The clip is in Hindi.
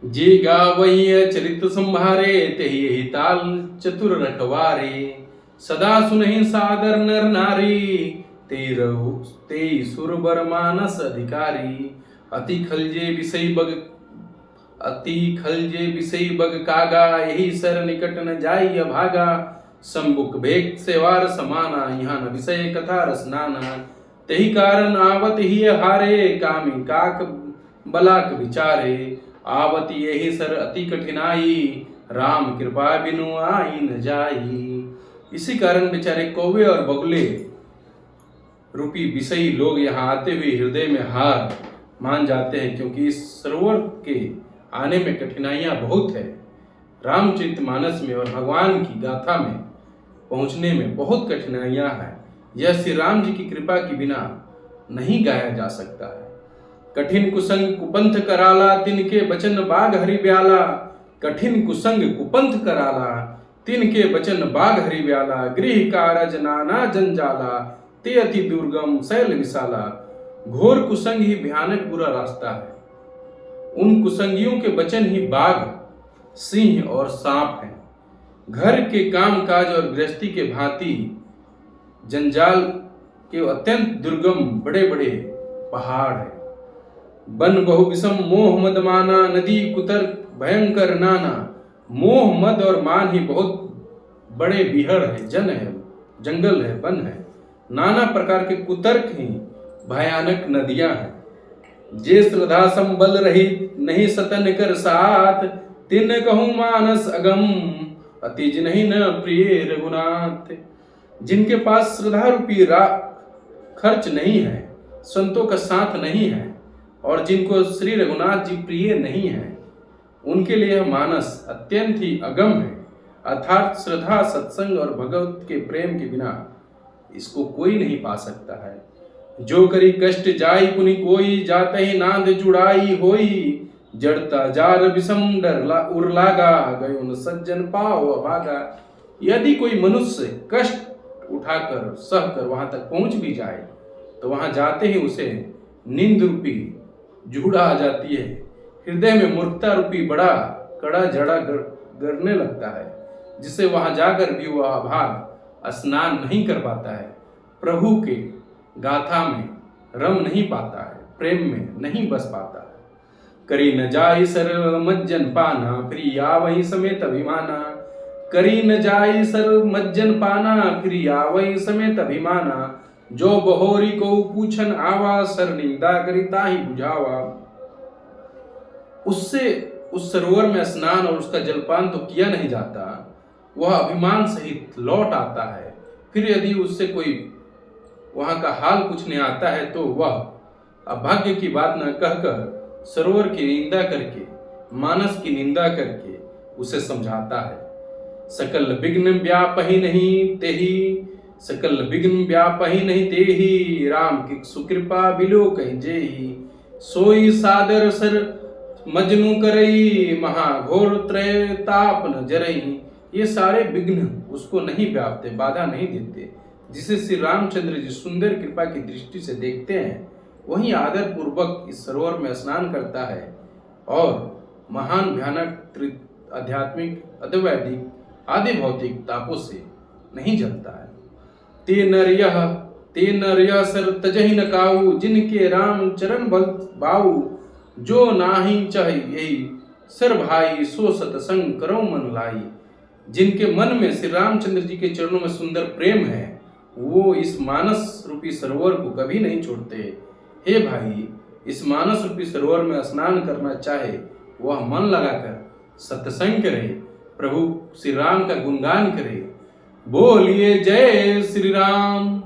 जे गावई चरित संभारे तेहि यही ताल चतुर रखवारे। सदा सुनहि सादर नर नारी ते सुरबर मानस अधिकारी। अति खलजे विषय बग कागा यही सर निकट न जाई अभागा। संबुक भेक सेवार समाना यहाँ न विषय कथा रसनाना। तेहि कारण आवत ही हारे कामी काक बलाक विचारे। आवत यही सर अति कठिनाई राम कृपा बिनु आई न जाई। इसी कारण बेचारे कौवे और बगुले रूपी विषयी लोग यहाँ आते हुए हृदय में हार मान जाते हैं, क्योंकि इस सरोवर के आने में कठिनाइयाँ बहुत है। रामचरितमानस में और भगवान की गाथा में पहुँचने में बहुत कठिनाइयाँ हैं। यह श्री राम जी की कृपा के बिना नहीं गाया जा सकता है। कठिन कुसंग कुपंथ कराला तिनके बचन बाग हरि ब्याला। कठिन कुसंग कुपंथ कराला तिनके बचन बाग हरि ब्याला। गृह कारज नाना जंजाला ते अति दुर्गम शैल विशाला। घोर कुसंग ही भयानक बुरा रास्ता है। उन कुसंगियों के वचन ही बाघ सिंह और सांप हैं। घर के काम काज और गृहस्थी के भांति जंजाल के अत्यंत दुर्गम बड़े बड़े पहाड़ है। वन बहु विषम मोह मद माना नदी कुतर्क भयंकर नाना। मोह मद और मान ही बहुत बड़े बिहड़ है, जन है, जंगल है, वन है। नाना प्रकार के कुतर्क ही भयानक नदियां हैं। जे श्रद्धा संबल रही नहीं सतन कर साथ तिन कहूँ मानस अगम अति जिन्हि न प्रिय रघुनाथ। जिनके पास श्रद्धा रूपी खर्च नहीं है, संतों का साथ नहीं है और जिनको श्री रघुनाथ जी प्रिय नहीं है, उनके लिए यह मानस अत्यंत ही अगम है। अर्थात श्रद्धा सत्संग और भगवत के प्रेम के बिना इसको कोई नहीं पा सकता है। जो करी कष्ट जाई पुनि कोई जाते ही नांद जुड़ाई होई। जड़ता जार विषम डर उर्लागा गयो न सज्जन पाओ अभागा। यदि कोई मनुष्य कष्ट उठाकर सहकर वहां तक पहुंच भी जाए तो वहां जाते ही उसे नींद रूपी जूड़ा आ जाती है। हृदय में मूर्खता रूपी बड़ा कड़ा जड़ा गड़ने लगता है, जिससे वहां जाकर भी वह अभाग स्नान नहीं कर पाता है, प्रभु के गाथा में रम नहीं पाता है, प्रेम में नहीं बस पाता है। करी न जाई सर मज्जन पाना फिर आवहि समेत अभिमाना। करी न जाई सर मज्जन पाना फिर आवहि समेत अभिमाना। जो बहोरी को पूछन आवा सर निंदा करी ताहि बुझावा। उससे उस सरोवर में स्नान और उसका जलपान तो किया नहीं जाता, वह अभिमान सहित लौट आता है। फिर यदि उससे कोई वहां का हाल पूछने आता है तो वह अभाग्य की बात न कहकर सरोवर की निंदा करके, मानस की निंदा करके उसे समझाता है। सकल विघ्न व्यापहि नहीं तेहि, सकल विघ्न व्यापहि नहीं तेहि। राम की सुकृपा बिलो कहि जेहि। सोई सादर सर मजनू करई महाघोर त्रय ताप न जरई। ये सारे विघ्न उसको नहीं व्यापते, बाधा नहीं देते। जिसे श्री रामचंद्र जी सुंदर कृपा की दृष्टि से देखते हैं, वही आदर पूर्वक इस सरोवर में स्नान करता है और महान भयानक आध्यात्मिक अद्वैतिक आदि भौतिक तापों से नहीं जलता है। ते नर यह सर तजहि न काऊ। जिनके राम चरण बल बाऊ। जो नाही चह यही सर भाई सो सतसंग करो मन लाई। जिनके मन में श्री रामचंद्र जी के चरणों में सुंदर प्रेम है, वो इस मानस रूपी सरोवर को कभी नहीं छोड़ते। हे भाई, इस मानस रूपी सरोवर में स्नान करना चाहे वह मन लगाकर सत्संग करे, प्रभु श्री राम का गुणगान करे। बोलिए जय श्री राम।